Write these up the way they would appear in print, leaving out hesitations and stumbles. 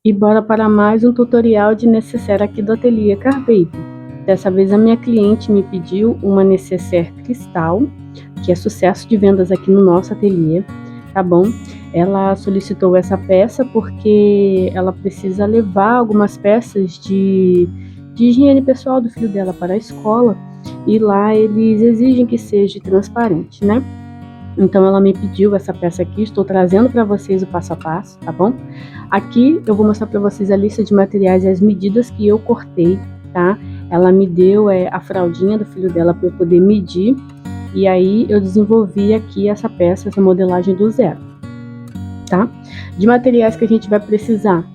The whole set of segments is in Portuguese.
E bora para mais um tutorial de necessaire aqui do Ateliê Carbaby. Dessa vez a minha cliente me pediu uma necessaire cristal, que é sucesso de vendas aqui no nosso ateliê, tá bom? Ela solicitou essa peça porque ela precisa levar algumas peças de higiene pessoal do filho dela para a escola, e lá eles exigem que seja transparente, né? Então ela me pediu essa peça aqui, estou trazendo para vocês o passo a passo, tá bom? Aqui eu vou mostrar para vocês a lista de materiais e as medidas que eu cortei, tá? Ela me deu a fraldinha do filho dela para eu poder medir, e aí eu desenvolvi aqui essa peça, essa modelagem do zero, tá? De materiais que a gente vai precisar: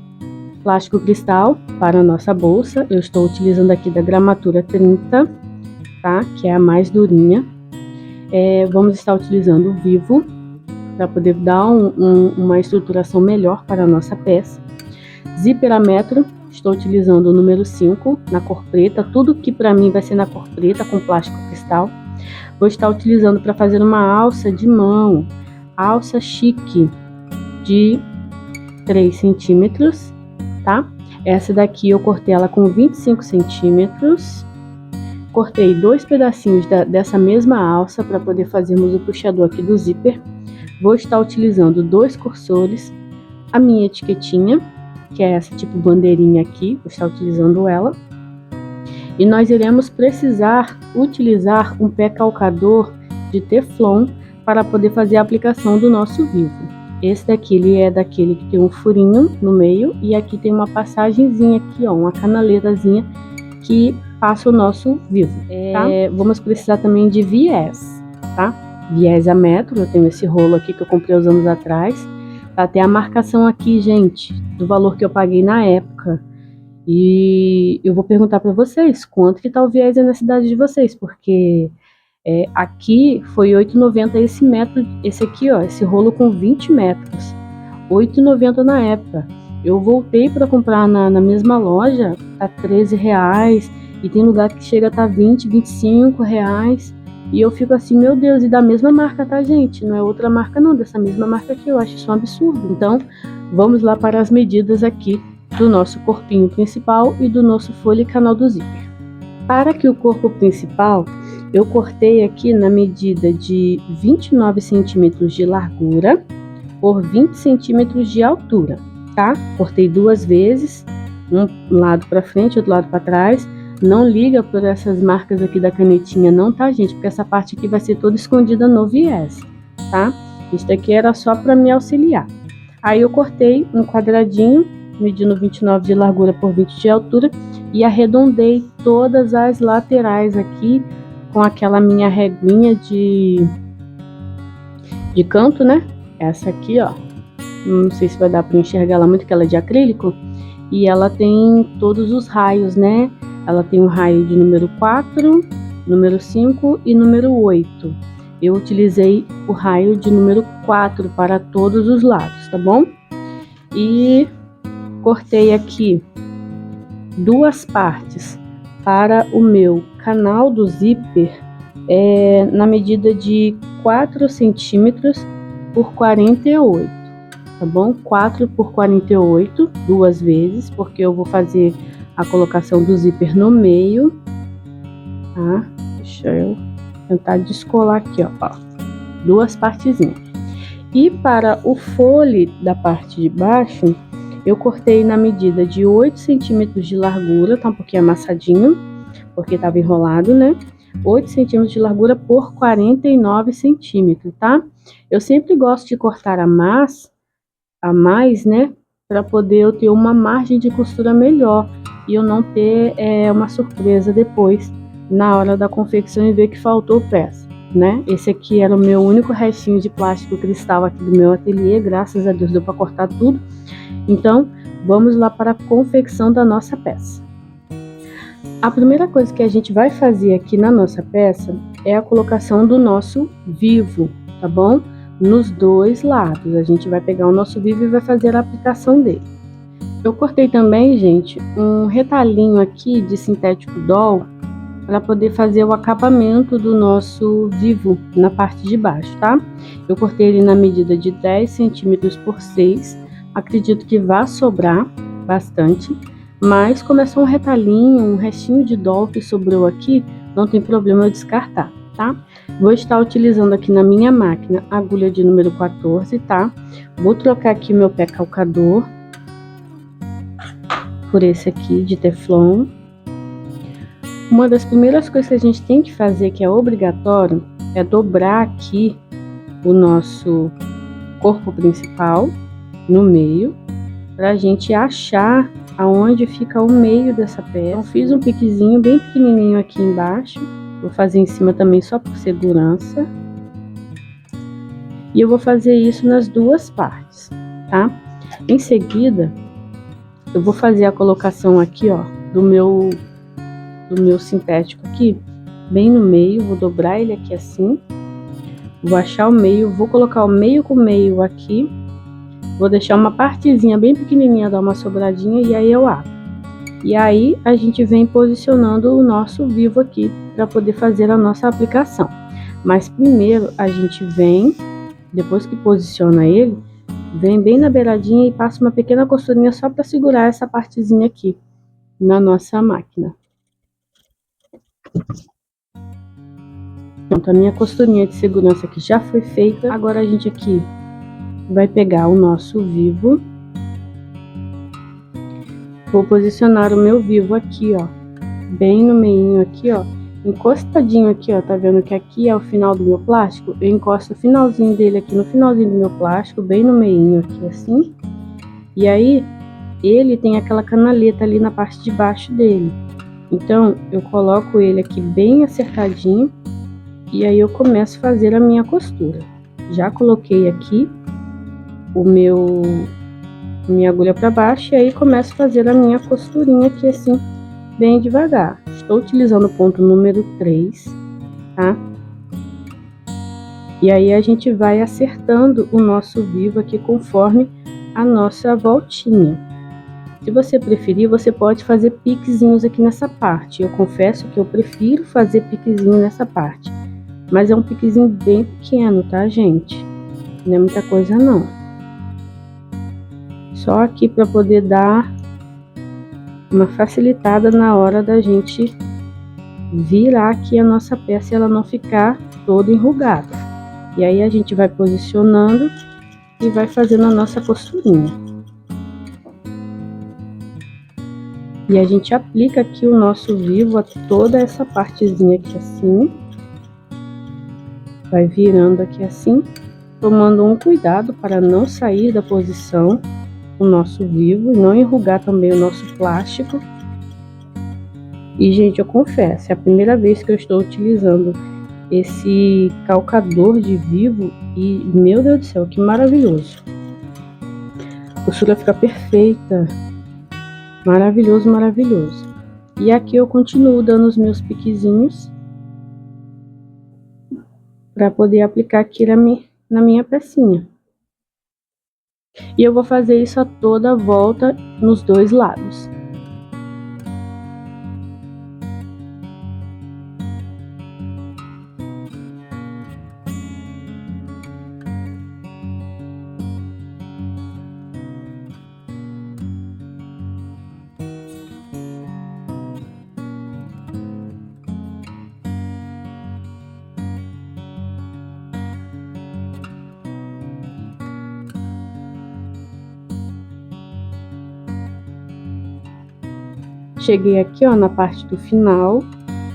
plástico cristal para a nossa bolsa, eu estou utilizando aqui da gramatura 30, tá? Que é a mais durinha. Vamos estar utilizando o vivo para poder dar uma estruturação melhor para a nossa peça. Zíper a metro, estou utilizando o número 5 na cor preta, tudo que para mim vai ser na cor preta com plástico cristal. Vou estar utilizando para fazer uma alça de mão, alça chique de 3 centímetros, tá? Essa daqui eu cortei ela com 25 centímetros. Cortei 2 pedacinhos dessa mesma alça para poder fazermos o puxador aqui do zíper. Vou estar utilizando 2 cursores, a minha etiquetinha, que é essa tipo bandeirinha aqui, vou estar utilizando ela. E nós iremos precisar utilizar um pé calcador de teflon para poder fazer a aplicação do nosso vivo. Esse daqui, ele é daquele que tem um furinho no meio, e aqui tem uma passagenzinha aqui, ó, uma canaletazinha que passa o nosso vivo, tá? Vamos precisar também de viés, tá? Viés a metro, eu tenho esse rolo aqui que eu comprei uns anos atrás, tá? Tem a marcação aqui, gente, do valor que eu paguei na época. E eu vou perguntar para vocês quanto que tá o viés aí na cidade de vocês, porque aqui foi R$ 8,90 esse metro, esse aqui, ó, esse rolo com 20 metros, R$ 8,90 na época. Eu voltei para comprar na mesma loja a R$13, e tem lugar que chega a estar R$20, R$25, e eu fico assim, meu Deus, e da mesma marca, tá, gente? Não é outra marca não, dessa mesma marca aqui, eu acho isso um absurdo. Então, vamos lá para as medidas aqui do nosso corpinho principal e do nosso folha e canal do zíper. Para que o corpo principal, eu cortei aqui na medida de 29 centímetros de largura por 20 centímetros de altura, tá? Cortei 2 vezes, um lado para frente, outro lado para trás. Não liga por essas marcas aqui da canetinha não, tá, gente? Porque essa parte aqui vai ser toda escondida no viés, tá? Isso daqui era só para me auxiliar. Aí eu cortei um quadradinho, medindo 29 de largura por 20 de altura, e arredondei todas as laterais aqui com aquela minha reguinha de canto, né? Essa aqui, ó. Não sei se vai dar para enxergar ela muito, que ela é de acrílico. E ela tem todos os raios, né? Ela tem o raio de número 4, número 5 e número 8. Eu utilizei o raio de número 4 para todos os lados, tá bom? E cortei aqui 2 partes para o meu canal do zíper, na medida de 4 centímetros por 48, tá bom? 4 por 48, 2 vezes, porque eu vou fazer a colocação do zíper no meio, tá? Deixa eu tentar descolar aqui, ó, 2 partezinhas. E para o fole da parte de baixo, eu cortei na medida de 8 centímetros de largura, tá um pouquinho amassadinho, porque estava enrolado, né? 8 centímetros de largura por 49 centímetros, tá? Eu sempre gosto de cortar a mais, né? Para poder eu ter uma margem de costura melhor e eu não ter uma surpresa depois na hora da confecção e ver que faltou peça, né? Esse aqui era o meu único restinho de plástico cristal aqui do meu ateliê, graças a Deus deu para cortar tudo. Então, vamos lá para a confecção da nossa peça. A primeira coisa que a gente vai fazer aqui na nossa peça é a colocação do nosso vivo, tá bom? Nos 2 lados, a gente vai pegar o nosso vivo e vai fazer a aplicação dele. Eu cortei também, gente, um retalhinho aqui de sintético doll para poder fazer o acabamento do nosso vivo na parte de baixo, tá? Eu cortei ele na medida de 10 centímetros por 6, acredito que vá sobrar, bastante, mas como é só um retalhinho, um restinho de dó que sobrou aqui, não tem problema eu descartar, tá? Vou estar utilizando aqui na minha máquina a agulha de número 14, tá? Vou trocar aqui meu pé calcador por esse aqui de Teflon. Uma das primeiras coisas que a gente tem que fazer, que é obrigatório, é dobrar aqui o nosso corpo principal no meio, pra gente achar aonde fica o meio dessa peça. Então, fiz um piquezinho bem pequenininho aqui embaixo, vou fazer em cima também só por segurança. E eu vou fazer isso nas duas partes, tá? Em seguida, eu vou fazer a colocação aqui, ó, do meu sintético aqui, bem no meio, vou dobrar ele aqui assim, vou achar o meio, vou colocar o meio com o meio aqui, vou deixar uma partezinha bem pequenininha, dar uma sobradinha e aí eu abro. E aí a gente vem posicionando o nosso vivo aqui para poder fazer a nossa aplicação. Mas primeiro a gente vem, depois que posiciona ele, vem bem na beiradinha e passa uma pequena costurinha só para segurar essa partezinha aqui na nossa máquina. Pronto, a minha costurinha de segurança aqui já foi feita. Agora a gente aqui vai pegar o nosso vivo. Vou posicionar o meu vivo aqui, ó, bem no meinho aqui, ó, encostadinho aqui, ó, tá vendo que aqui é o final do meu plástico? Eu encosto o finalzinho dele aqui no finalzinho do meu plástico, bem no meinho aqui, assim. E aí, ele tem aquela canaleta ali na parte de baixo dele. Então, eu coloco ele aqui bem acertadinho e aí eu começo a fazer a minha costura. Já coloquei aqui minha agulha para baixo e aí começo a fazer a minha costurinha aqui assim, bem devagar. Estou utilizando o ponto número 3, tá? E aí a gente vai acertando o nosso vivo aqui conforme a nossa voltinha. Se você preferir, você pode fazer piquezinhos aqui nessa parte. Eu confesso que eu prefiro fazer piquezinho nessa parte. Mas é um piquezinho bem pequeno, tá, gente? Não é muita coisa, não. Só aqui para poder dar uma facilitada na hora da gente virar aqui a nossa peça e ela não ficar toda enrugada. E aí a gente vai posicionando e vai fazendo a nossa costurinha. E a gente aplica aqui o nosso vivo a toda essa partezinha aqui assim. Vai virando aqui assim, tomando um cuidado para não sair da posição o nosso vivo e não enrugar também o nosso plástico. E, gente, eu confesso, é a primeira vez que eu estou utilizando esse calcador de vivo e, meu Deus do céu, que maravilhoso. A costura fica perfeita. Maravilhoso, maravilhoso. E aqui eu continuo dando os meus piquezinhos para poder aplicar aqui na minha pecinha. E eu vou fazer isso a toda a volta nos dois lados. Cheguei aqui, ó, na parte do final,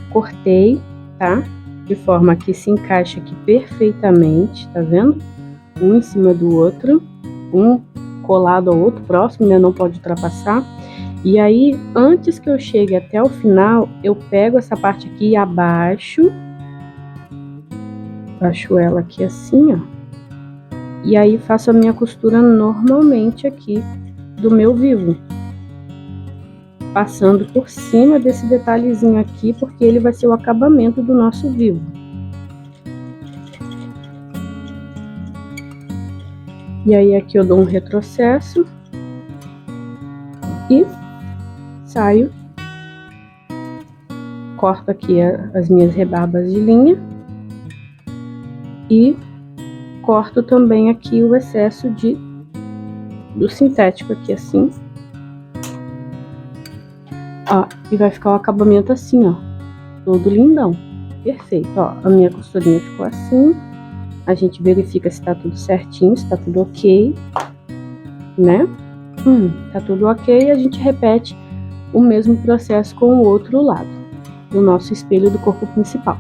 cortei, tá? De forma que se encaixa aqui perfeitamente, tá vendo? Um em cima do outro, um colado ao outro, próximo, né? Não pode ultrapassar. E aí, antes que eu chegue até o final, eu pego essa parte aqui e abaixo. Baixo ela aqui assim, ó. E aí, faço a minha costura normalmente aqui do meu vivo. Passando por cima desse detalhezinho aqui, porque ele vai ser o acabamento do nosso vivo. E aí aqui eu dou um retrocesso e saio, corto aqui as minhas rebarbas de linha e corto também aqui o excesso do sintético aqui assim. Ó, e vai ficar o acabamento assim, ó, todo lindão. Perfeito, ó, a minha costurinha ficou assim. A gente verifica se tá tudo certinho, se tá tudo ok, né? Tá tudo ok, a gente repete o mesmo processo com o outro lado do nosso espelho do corpo principal.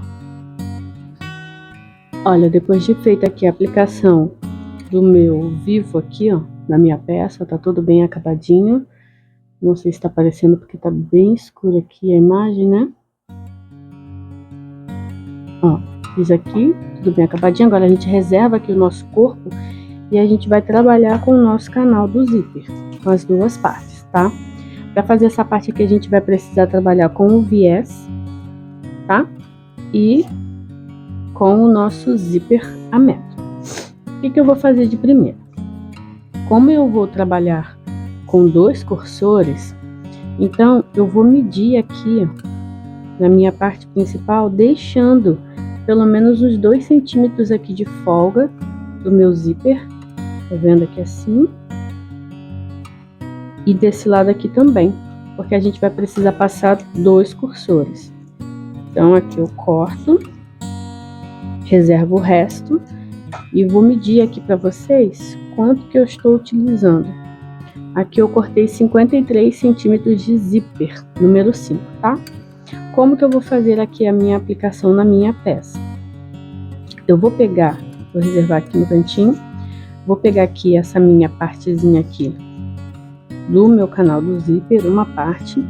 Olha, depois de feita aqui a aplicação do meu vivo aqui, ó, na minha peça, tá tudo bem acabadinho. Não sei se tá aparecendo porque tá bem escuro aqui a imagem, né? Ó, fiz aqui, tudo bem acabadinho. Agora a gente reserva aqui o nosso corpo e a gente vai trabalhar com o nosso canal do zíper, com as duas partes, tá? Para fazer essa parte aqui a gente vai precisar trabalhar com o viés, tá? E com o nosso zíper a metro. O que eu vou fazer de primeiro? Como eu vou trabalhar com 2 cursores, então eu vou medir aqui, ó, na minha parte principal, deixando pelo menos uns 2 centímetros aqui de folga do meu zíper, tá vendo aqui assim? E desse lado aqui também, porque a gente vai precisar passar 2 cursores. Então aqui eu corto, reservo o resto e vou medir aqui para vocês quanto que eu estou utilizando. Aqui eu cortei 53 centímetros de zíper, número 5, tá? Como que eu vou fazer aqui a minha aplicação na minha peça? Eu vou pegar, vou reservar aqui no cantinho, vou pegar aqui essa minha partezinha aqui do meu canal do zíper, uma parte.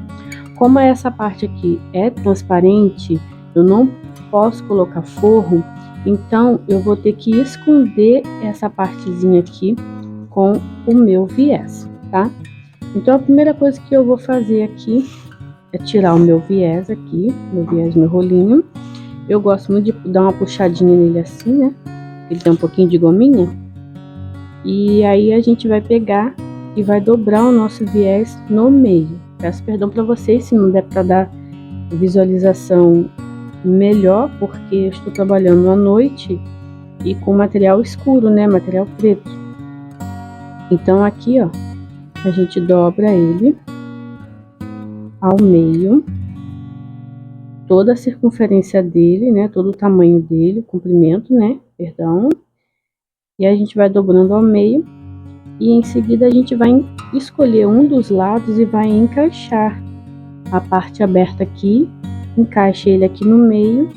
Como essa parte aqui é transparente, eu não posso colocar forro, então eu vou ter que esconder essa partezinha aqui com o meu viés, tá? Então a primeira coisa que eu vou fazer aqui é tirar o meu viés aqui, meu rolinho. Eu gosto muito de dar uma puxadinha nele assim, né? Ele tem um pouquinho de gominha. E aí a gente vai pegar e vai dobrar o nosso viés no meio. Peço perdão para vocês se não der para dar visualização melhor, porque eu estou trabalhando à noite e com material escuro, né? Material preto. Então aqui, ó, a gente dobra ele ao meio, toda a circunferência dele, né? Todo o tamanho dele, o comprimento, né? Perdão. E a gente vai dobrando ao meio e em seguida a gente vai escolher um dos lados e vai encaixar a parte aberta aqui, encaixa ele aqui no meio,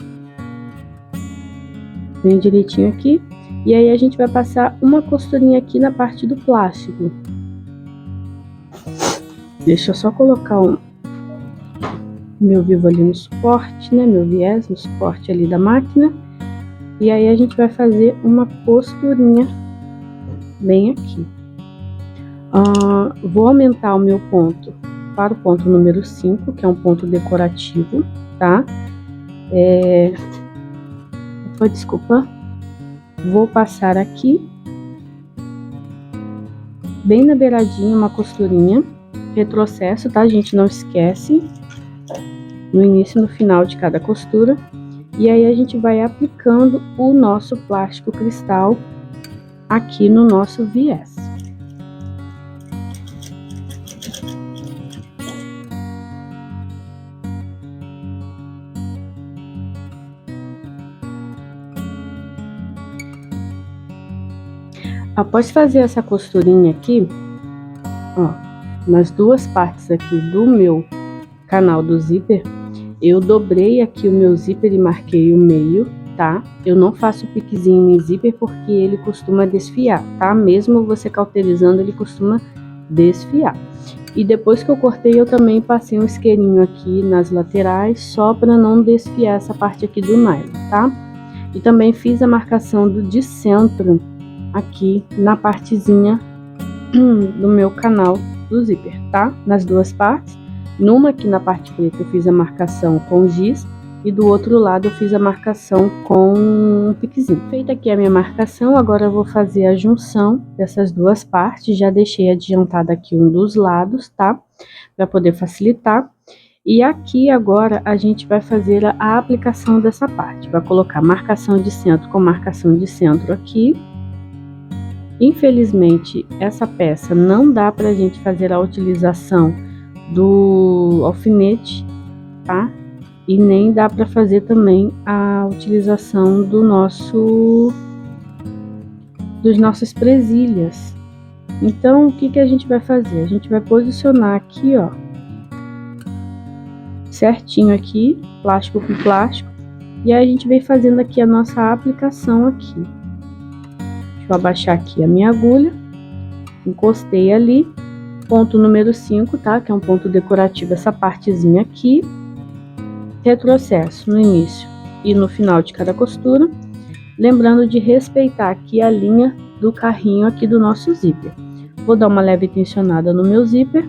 bem direitinho aqui, e aí a gente vai passar uma costurinha aqui na parte do plástico. Deixa eu só colocar o meu vivo ali no suporte, né, meu viés no suporte ali da máquina, e aí a gente vai fazer uma costurinha bem aqui. Vou aumentar o meu ponto para o ponto número 5, que é um ponto decorativo, tá? Desculpa. Vou passar aqui, bem na beiradinha, uma costurinha, retrocesso, tá, gente? Não esquece, no início e no final de cada costura. E aí a gente vai aplicando o nosso plástico cristal aqui no nosso viés. Após fazer essa costurinha aqui, ó, nas duas partes aqui do meu canal do zíper, eu dobrei aqui o meu zíper e marquei o meio, tá? Eu não faço piquezinho em zíper porque ele costuma desfiar, tá? Mesmo você cauterizando, ele costuma desfiar. E depois que eu cortei, eu também passei um isqueirinho aqui nas laterais, só para não desfiar essa parte aqui do nylon, tá? E também fiz a marcação de centro aqui na partezinha do meu canal do zíper, tá? Nas duas partes. Numa aqui na parte preta eu fiz a marcação com giz e do outro lado eu fiz a marcação com um piquezinho. Feita aqui a minha marcação, agora eu vou fazer a junção dessas duas partes. Já deixei adiantado aqui um dos lados, tá? Para poder facilitar. E aqui agora a gente vai fazer a aplicação dessa parte. Vai colocar marcação de centro com marcação de centro aqui. Infelizmente, essa peça não dá pra gente fazer a utilização do alfinete, tá? E nem dá para fazer também a utilização dos nossas presilhas. Então, o que a gente vai fazer? A gente vai posicionar aqui, ó, certinho aqui, plástico com plástico, e aí a gente vem fazendo aqui a nossa aplicação aqui. Deixa eu abaixar aqui a minha agulha, encostei ali, ponto número 5, tá? Que é um ponto decorativo, essa partezinha aqui, retrocesso no início e no final de cada costura, lembrando de respeitar aqui a linha do carrinho aqui do nosso zíper. Vou dar uma leve tensionada no meu zíper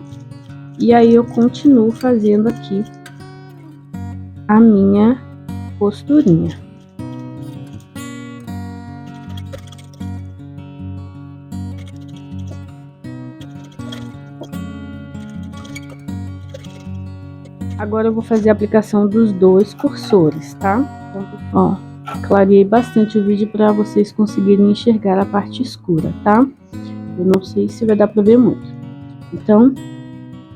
e aí eu continuo fazendo aqui a minha costurinha. Agora eu vou fazer a aplicação dos 2 cursores, tá? Ó, clareei bastante o vídeo para vocês conseguirem enxergar a parte escura, tá? Eu não sei se vai dar para ver muito. Então,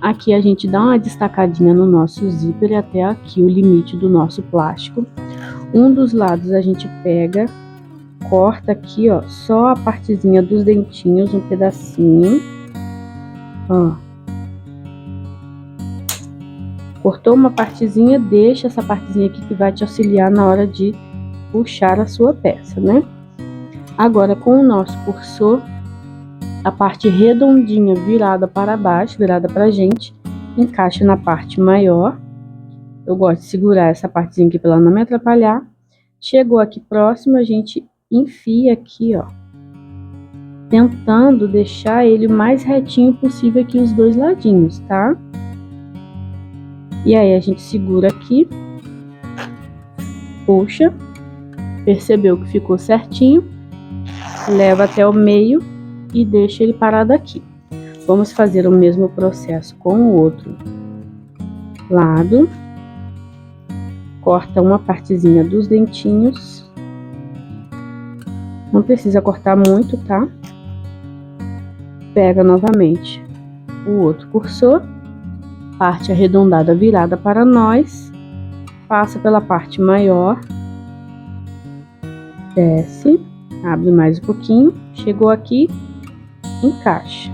aqui a gente dá uma destacadinha no nosso zíper até aqui o limite do nosso plástico. Um dos lados a gente pega, corta aqui, ó, só a partezinha dos dentinhos, um pedacinho, ó. Cortou uma partezinha, deixa essa partezinha aqui que vai te auxiliar na hora de puxar a sua peça, né? Agora, com o nosso cursor, a parte redondinha virada para baixo, virada pra gente, encaixa na parte maior. Eu gosto de segurar essa partezinha aqui para ela não me atrapalhar. Chegou aqui próximo, a gente enfia aqui, ó, tentando deixar ele o mais retinho possível aqui os 2 ladinhos, tá? E aí a gente segura aqui, puxa, percebeu que ficou certinho, leva até o meio e deixa ele parado aqui. Vamos fazer o mesmo processo com o outro lado. Corta uma partezinha dos dentinhos. Não precisa cortar muito, tá? Pega novamente o outro cursor, parte arredondada virada para nós, passa pela parte maior, desce, abre mais um pouquinho, chegou aqui, encaixa.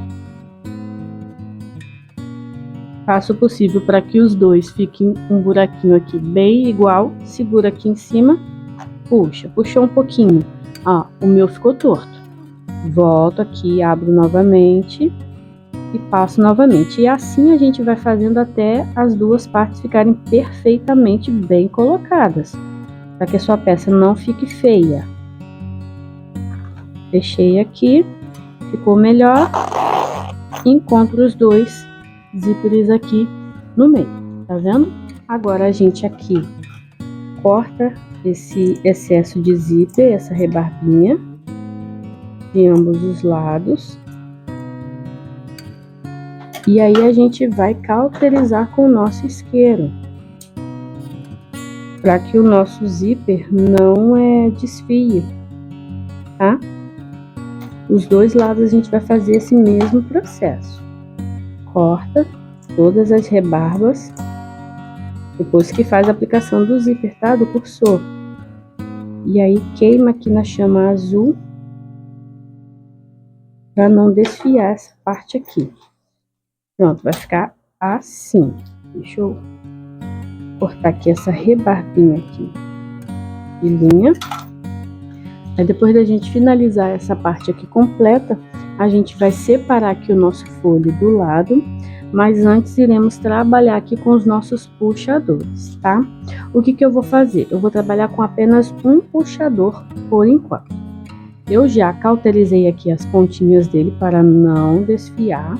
Faça o possível para que os 2 fiquem um buraquinho aqui bem igual, segura aqui em cima, puxa, puxou um pouquinho, ó, o meu ficou torto. Volto aqui, abro novamente e passo novamente. E assim a gente vai fazendo até as 2 partes ficarem perfeitamente bem colocadas, para que a sua peça não fique feia. Fechei aqui, ficou melhor. Encontro os 2 zíperes aqui no meio, tá vendo? Agora a gente aqui corta esse excesso de zíper, essa rebarbinha de ambos os lados. E aí a gente vai cauterizar com o nosso isqueiro, para que o nosso zíper não desfie, tá? Os 2 lados a gente vai fazer esse mesmo processo. Corta todas as rebarbas, depois que faz a aplicação do zíper, tá? Do cursor. E aí queima aqui na chama azul, para não desfiar essa parte aqui. Pronto, vai ficar assim. Deixa eu cortar aqui essa rebarbinha aqui de linha. Aí depois da gente finalizar essa parte aqui completa, a gente vai separar aqui o nosso folho do lado, mas antes iremos trabalhar aqui com os nossos puxadores, tá? O que eu vou fazer? Eu vou trabalhar com apenas um puxador por enquanto. Eu já cauterizei aqui as pontinhas dele para não desfiar.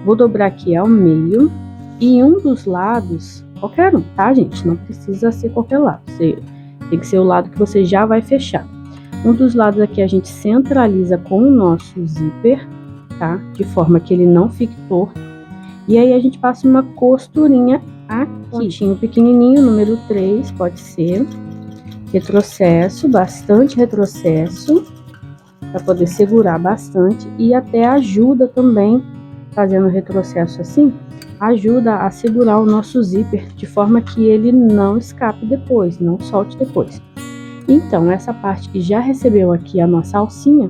Vou dobrar aqui ao meio e em um dos lados, qualquer um, tá, gente? Não precisa ser qualquer lado, tem que ser o lado que você já vai fechar. Um dos lados aqui a gente centraliza com o nosso zíper, tá? De forma que ele não fique torto. E aí a gente passa uma costurinha aqui. Pontinho pequenininho, número 3, pode ser. Retrocesso, bastante retrocesso, para poder segurar bastante. E até ajuda também, fazendo retrocesso assim, ajuda a segurar o nosso zíper de forma que ele não escape depois, não solte depois. Então, essa parte que já recebeu aqui a nossa alcinha,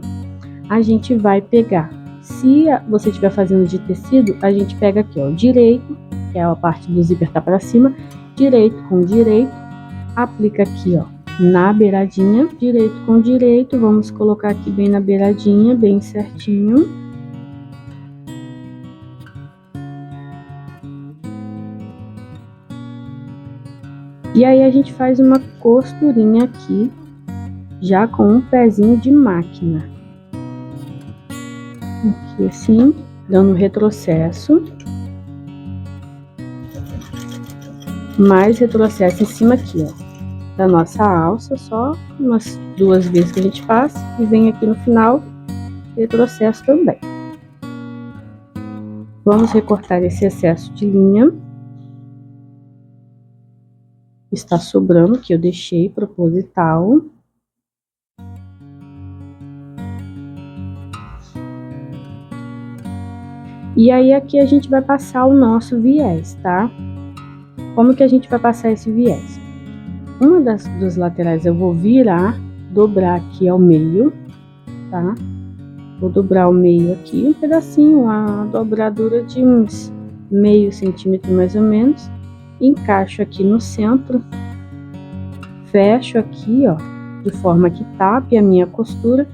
a gente vai pegar. Se você estiver fazendo de tecido, a gente pega aqui, ó, direito, que é a parte do zíper tá para cima, direito com direito, aplica aqui, ó, na beiradinha, direito com direito, vamos colocar aqui bem na beiradinha, bem certinho. E aí a gente faz uma costurinha aqui, já com um pezinho de máquina. Aqui assim, dando retrocesso. Mais retrocesso em cima aqui, ó, da nossa alça, só umas 2 vezes que a gente faz. E vem aqui no final, retrocesso também. Vamos recortar esse excesso de linha. Está sobrando, que eu deixei proposital. E aí aqui a gente vai passar o nosso viés, tá? Como que a gente vai passar esse viés? Uma dos laterais eu vou virar, dobrar aqui ao meio, tá? Vou dobrar o meio aqui, um pedacinho, uma dobradura de uns meio centímetro mais ou menos. Encaixo aqui no centro, fecho aqui, ó, de forma que tape a minha costura.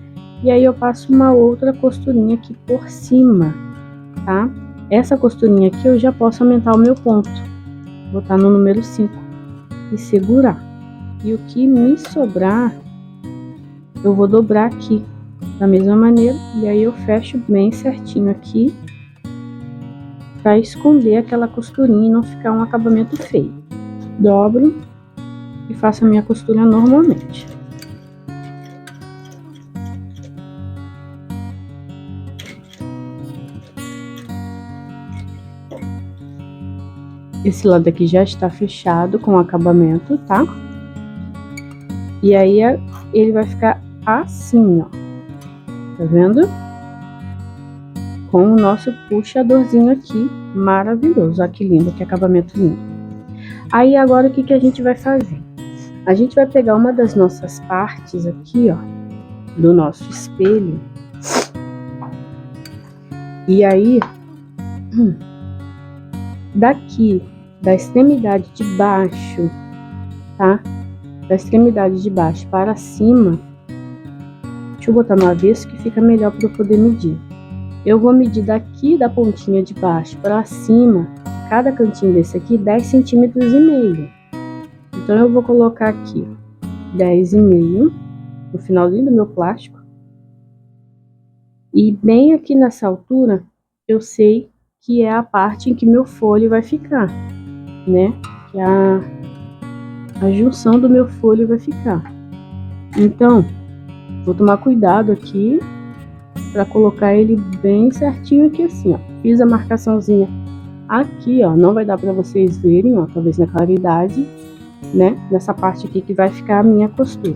E aí eu passo uma outra costurinha aqui por cima, tá? Essa costurinha aqui eu já posso aumentar o meu ponto, botar no número 5 e segurar. E o que me sobrar, eu vou dobrar aqui da mesma maneira, e aí eu fecho bem certinho aqui, para esconder aquela costurinha e não ficar um acabamento feio. Dobro e faço a minha costura normalmente. Esse lado aqui já está fechado com o acabamento, tá? E aí ele vai ficar assim, ó. Tá vendo? Com o nosso puxadorzinho aqui, maravilhoso. Olha que lindo, que acabamento lindo. Aí agora o que a gente vai fazer? A gente vai pegar uma das nossas partes aqui, ó, do nosso espelho. E aí, daqui, da extremidade de baixo, tá? Da extremidade de baixo para cima, deixa eu botar no avesso que fica melhor para eu poder medir. Eu vou medir daqui da pontinha de baixo para cima, cada cantinho desse aqui, 10 centímetros e meio. Então eu vou colocar aqui 10,5 no finalzinho do meu plástico. E bem aqui nessa altura, eu sei que é a parte em que meu folho vai ficar, né? Que a junção do meu folho vai ficar. Então, vou tomar cuidado aqui para colocar ele bem certinho aqui assim, ó. Fiz a marcaçãozinha aqui, ó. Não vai dar para vocês verem, ó, talvez na claridade, né? Nessa parte aqui que vai ficar a minha costura.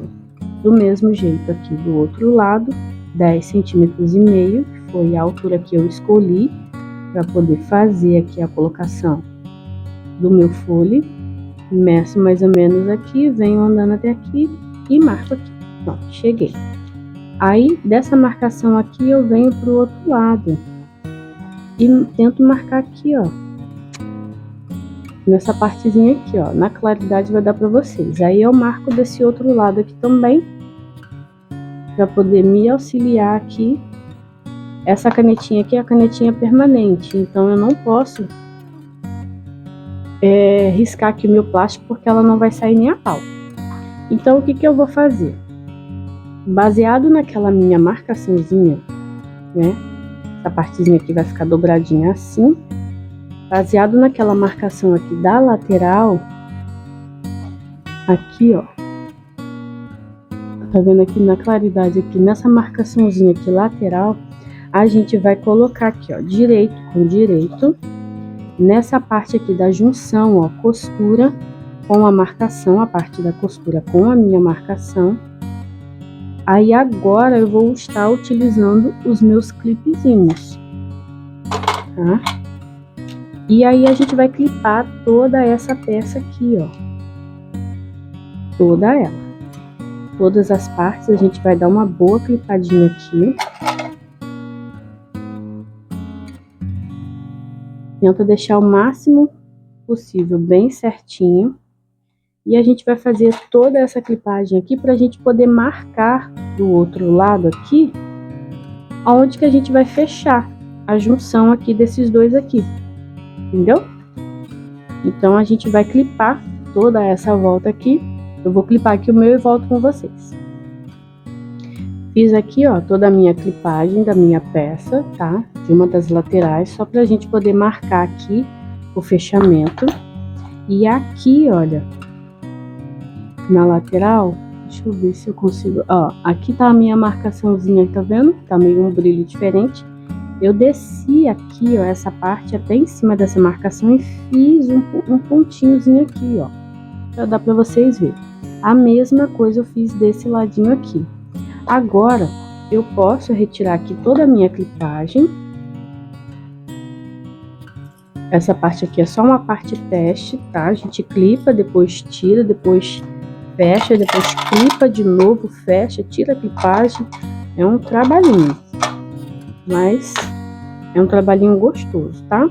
Do mesmo jeito aqui do outro lado, 10 centímetros e meio, que foi a altura que eu escolhi para poder fazer aqui a colocação do meu folhe. Meço mais ou menos aqui, venho andando até aqui e marco aqui. Pronto, cheguei. Aí, dessa marcação aqui, eu venho pro outro lado e tento marcar aqui, ó, nessa partezinha aqui, ó, na claridade vai dar pra vocês. Aí eu marco desse outro lado aqui também, pra poder me auxiliar aqui. Essa canetinha aqui é a canetinha permanente, então eu não posso riscar aqui o meu plástico porque ela não vai sair nem a pau. Então o que eu vou fazer? Baseado naquela minha marcaçãozinha, né? Essa partezinha aqui vai ficar dobradinha assim. Baseado naquela marcação aqui da lateral, aqui, ó. Tá vendo aqui na claridade aqui, nessa marcaçãozinha aqui lateral, a gente vai colocar aqui, ó, direito com direito. Nessa parte aqui da junção, ó, costura com a marcação, a parte da costura com a minha marcação. Aí agora eu vou estar utilizando os meus clipezinhos, tá? E aí a gente vai clipar toda essa peça aqui, ó. Toda ela. Todas as partes a gente vai dar uma boa clipadinha aqui. Tenta deixar o máximo possível bem certinho. E a gente vai fazer toda essa clipagem aqui pra gente poder marcar do outro lado aqui, onde que a gente vai fechar a junção aqui desses dois aqui, entendeu? Então a gente vai clipar toda essa volta aqui. Eu vou clipar aqui o meu e volto com vocês. Fiz aqui, ó, toda a minha clipagem da minha peça, tá? De uma das laterais, só pra gente poder marcar aqui o fechamento. E aqui, olha, na lateral, deixa eu ver se eu consigo, ó, aqui tá a minha marcaçãozinha, tá vendo? Tá meio um brilho diferente. Eu desci aqui, ó, essa parte até em cima dessa marcação e fiz um pontinhozinho aqui, ó, pra dar pra vocês verem. A mesma coisa eu fiz desse ladinho aqui. Agora, eu posso retirar aqui toda a minha clipagem. Essa parte aqui é só uma parte teste, tá? A gente clipa, depois tira, depois fecha, depois clipa de novo, fecha, tira a clipagem. É um trabalhinho, mas é um trabalhinho gostoso, tá?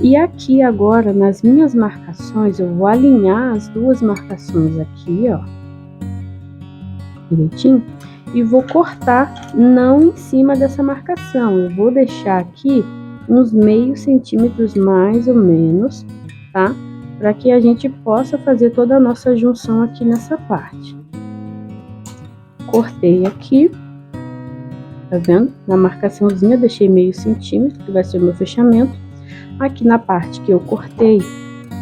E aqui agora, nas minhas marcações, eu vou alinhar as duas marcações aqui, ó, direitinho, e vou cortar não em cima dessa marcação. Eu vou deixar aqui uns meio centímetros mais ou menos, tá? Para que a gente possa fazer toda a nossa junção aqui nessa parte. Cortei aqui, tá vendo? Na marcaçãozinha deixei meio centímetro, que vai ser o meu fechamento. Aqui na parte que eu cortei,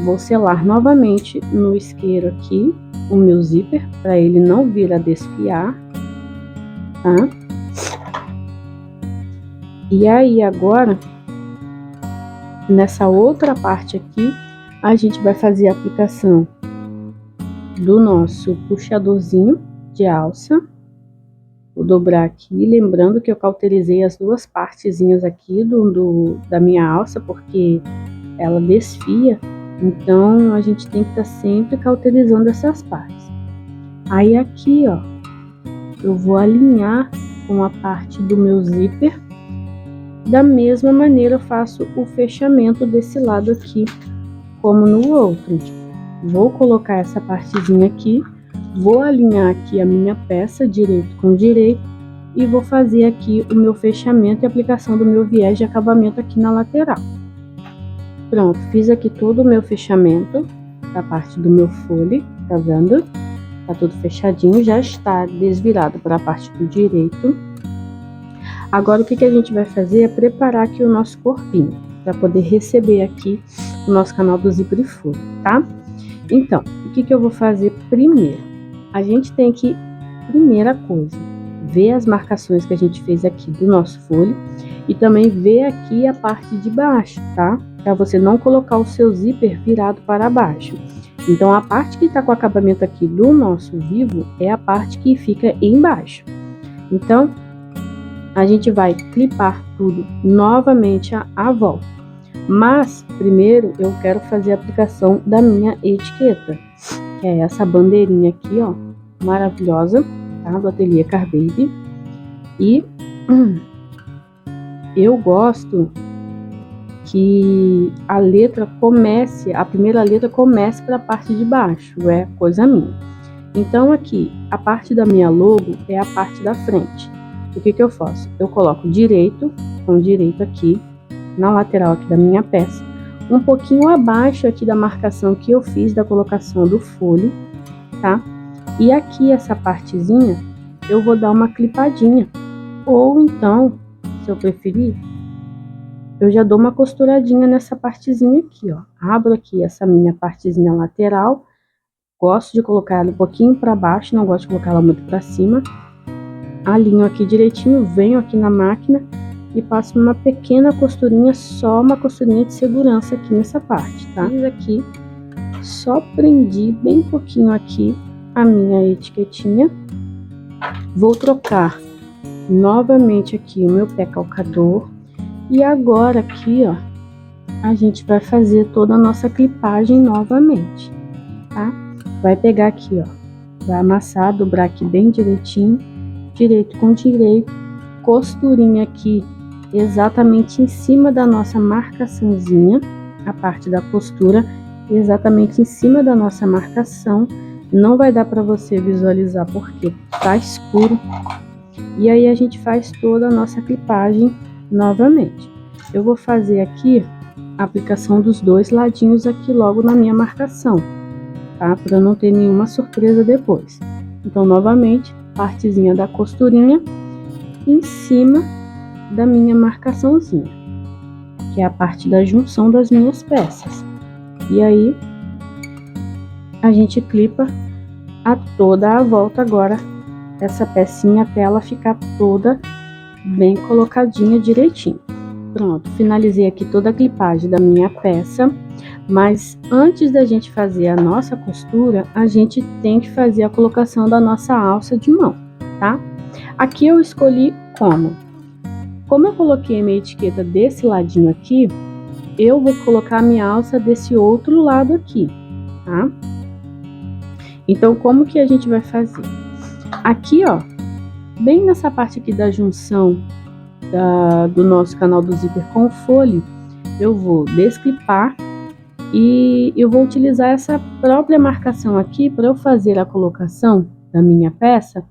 vou selar novamente no isqueiro aqui o meu zíper, para ele não vir a desfiar, tá? E aí agora, nessa outra parte aqui, a gente vai fazer a aplicação do nosso puxadorzinho de alça. Vou dobrar aqui, lembrando que eu cauterizei as duas partezinhas aqui da minha alça, porque ela desfia, então a gente tem que estar sempre cauterizando essas partes. Aí aqui, ó, eu vou alinhar com a parte do meu zíper. Da mesma maneira eu faço o fechamento desse lado aqui, como no outro. Vou colocar essa partezinha aqui, vou alinhar aqui a minha peça direito com direito e vou fazer aqui o meu fechamento e aplicação do meu viés de acabamento aqui na lateral. Pronto, fiz aqui todo o meu fechamento da parte do meu fole, tá vendo? Tá tudo fechadinho, já está desvirado para a parte do direito. Agora o que a gente vai fazer é preparar aqui o nosso corpinho, para poder receber aqui o nosso canal do zíper e furo, tá? Então, o que eu vou fazer primeiro? A gente tem que, primeira coisa, ver as marcações que a gente fez aqui do nosso fole e também ver aqui a parte de baixo, tá? Para você não colocar o seu zíper virado para baixo. Então, a parte que tá com o acabamento aqui do nosso vivo é a parte que fica embaixo. Então, a gente vai clipar tudo novamente à volta. Mas, primeiro, eu quero fazer a aplicação da minha etiqueta, que é essa bandeirinha aqui, ó, maravilhosa, tá? Do Ateliê Car Baby. E eu gosto que a primeira letra comece para a parte de baixo, é coisa minha. Então, aqui, a parte da minha logo é a parte da frente. O que eu faço? Eu coloco direito com direito aqui, na lateral aqui da minha peça, um pouquinho abaixo aqui da marcação que eu fiz da colocação do fole, tá? E aqui essa partezinha eu vou dar uma clipadinha, ou então, se eu preferir, eu já dou uma costuradinha nessa partezinha aqui, ó. Abro aqui essa minha partezinha lateral, gosto de colocar ela um pouquinho para baixo, não gosto de colocar ela muito para cima. Alinho aqui direitinho, venho aqui na máquina e passo uma pequena costurinha, só uma costurinha de segurança aqui nessa parte, tá? Fiz aqui, só prendi bem pouquinho aqui a minha etiquetinha. Vou trocar novamente aqui o meu pé calcador. E agora aqui, ó, a gente vai fazer toda a nossa clipagem novamente, tá? Vai pegar aqui, ó, vai amassar, dobrar aqui bem direitinho, direito com direito, costurinha aqui exatamente em cima da nossa marcaçãozinha, a parte da costura exatamente em cima da nossa marcação. Não vai dar para você visualizar porque tá escuro. E aí a gente faz toda a nossa clipagem novamente. Eu vou fazer aqui a aplicação dos dois ladinhos aqui logo na minha marcação, tá? Para não ter nenhuma surpresa depois. Então, novamente, partezinha da costurinha em cima da minha marcaçãozinha, que é a parte da junção das minhas peças. E aí, a gente clipa a toda a volta agora essa pecinha até ela ficar toda bem colocadinha direitinho. Pronto, finalizei aqui toda a clipagem da minha peça, mas antes da gente fazer a nossa costura, a gente tem que fazer a colocação da nossa alça de mão, tá? Aqui eu escolhi como eu coloquei a minha etiqueta desse ladinho aqui, eu vou colocar a minha alça desse outro lado aqui, tá? Então, como que a gente vai fazer? Aqui, ó, bem nessa parte aqui da junção do nosso canal do zíper com o fole, eu vou desclipar e eu vou utilizar essa própria marcação aqui para eu fazer a colocação da minha peça,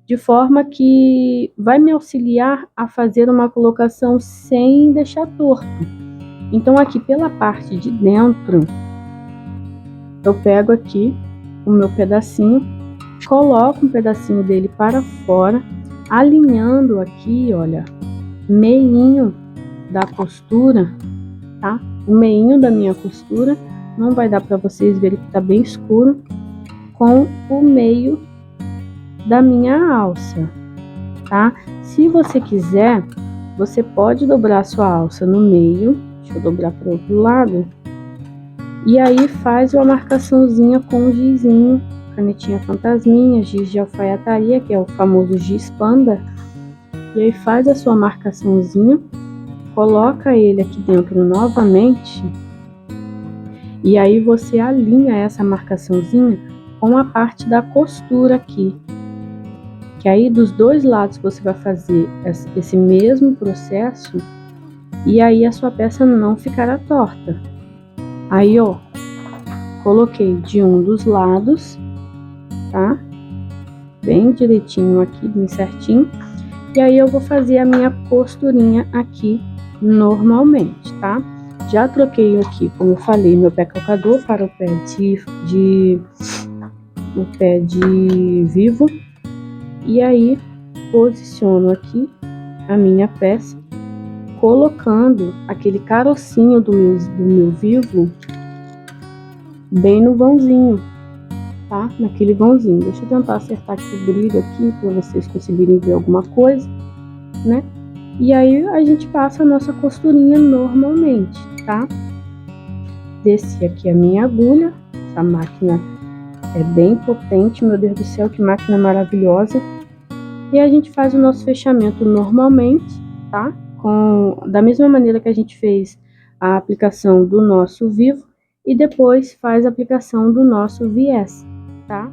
de forma que vai me auxiliar a fazer uma colocação sem deixar torto. Então, aqui pela parte de dentro, eu pego aqui o meu pedacinho, coloco um pedacinho dele para fora, alinhando aqui, olha, meinho da costura, tá? O meinho da minha costura, não vai dar para vocês verem que tá bem escuro, com o meio da minha alça, tá? Se você quiser, você pode dobrar a sua alça no meio, deixa eu dobrar para o outro lado, e aí faz uma marcaçãozinha com o gizinho, canetinha fantasminha, giz de alfaiataria, que é o famoso giz panda, e aí faz a sua marcaçãozinha, coloca ele aqui dentro novamente, e aí você alinha essa marcaçãozinha com a parte da costura aqui, que aí dos dois lados você vai fazer esse mesmo processo, e aí a sua peça não ficará torta. Aí, ó, coloquei de um dos lados, tá? Bem direitinho aqui, bem certinho. E aí eu vou fazer a minha costurinha aqui normalmente, tá? Já troquei aqui, como eu falei, meu pé calcador para o pé de vivo. E aí posiciono aqui a minha peça, colocando aquele carocinho do meu vivo bem no vãozinho, tá? Naquele vãozinho. Deixa eu tentar acertar aqui o brilho aqui para vocês conseguirem ver alguma coisa, né? E aí a gente passa a nossa costurinha normalmente, tá? Desci aqui a minha agulha, essa máquina é bem potente, meu Deus do céu, que máquina maravilhosa. E a gente faz o nosso fechamento normalmente, tá? Da mesma maneira que a gente fez a aplicação do nosso vivo e depois faz a aplicação do nosso viés, tá?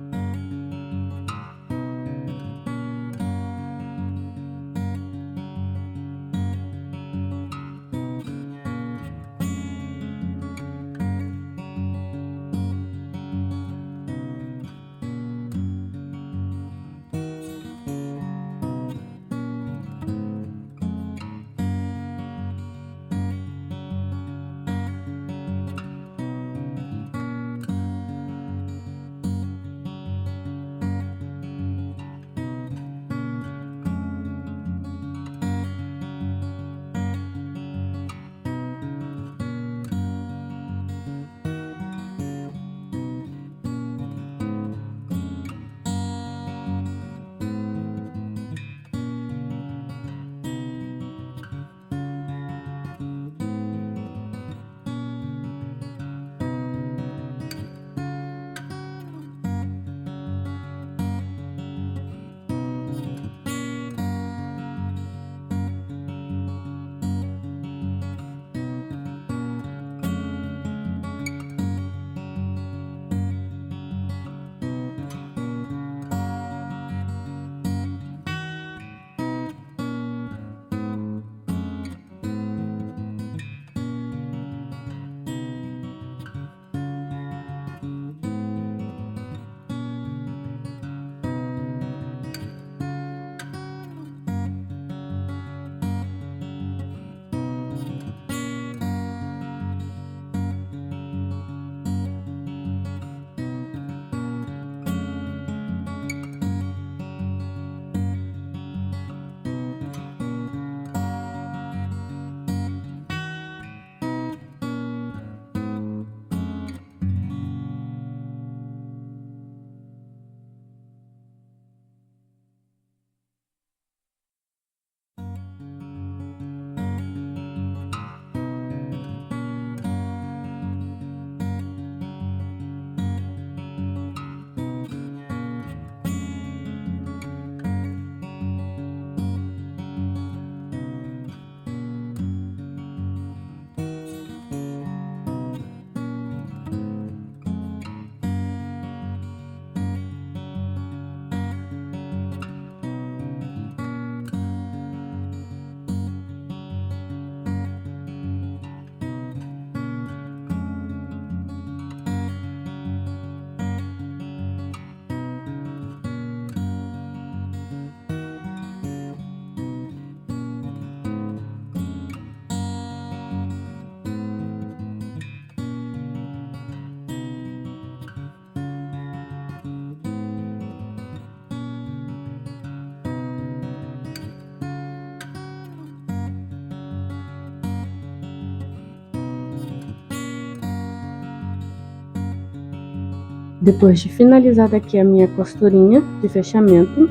Depois de finalizada aqui a minha costurinha de fechamento,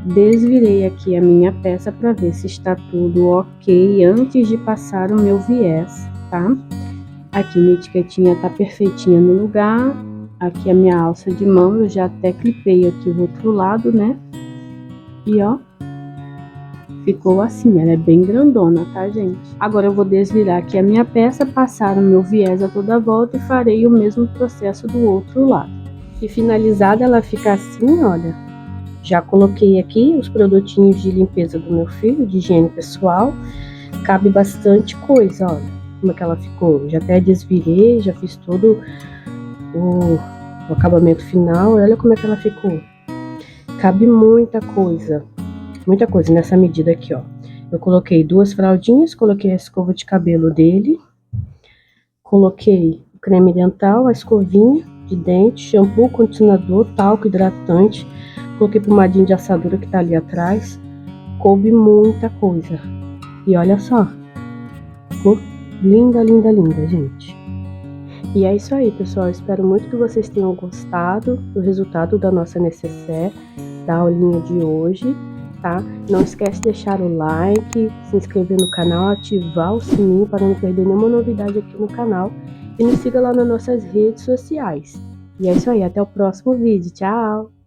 desvirei aqui a minha peça para ver se está tudo ok antes de passar o meu viés, tá? Aqui minha etiquetinha tá perfeitinha no lugar. Aqui a minha alça de mão, eu já até clipei aqui o outro lado, né? E ó, ficou assim, ela é bem grandona, tá, gente? Agora eu vou desvirar aqui a minha peça, passar o meu viés a toda volta e farei o mesmo processo do outro lado. E finalizada ela fica assim, olha. Já coloquei aqui os produtinhos de limpeza do meu filho, de higiene pessoal. Cabe bastante coisa, olha como é que ela ficou. Já até desvirei, já fiz todo o acabamento final. Olha como é que ela ficou. Cabe muita coisa nessa medida aqui, ó. Eu coloquei 2 fraldinhas, coloquei a escova de cabelo dele, coloquei o creme dental, a escovinha de dente, shampoo, condicionador, talco, hidratante, coloquei pomadinha de assadura que tá ali atrás. Coube muita coisa. E olha só, ficou linda, linda, linda, gente. E é isso aí, pessoal. Espero muito que vocês tenham gostado do resultado da nossa necessaire, da aulinha de hoje, tá? Não esquece de deixar o like, se inscrever no canal, ativar o sininho para não perder nenhuma novidade aqui no canal. E nos siga lá nas nossas redes sociais. E é isso aí, até o próximo vídeo. Tchau!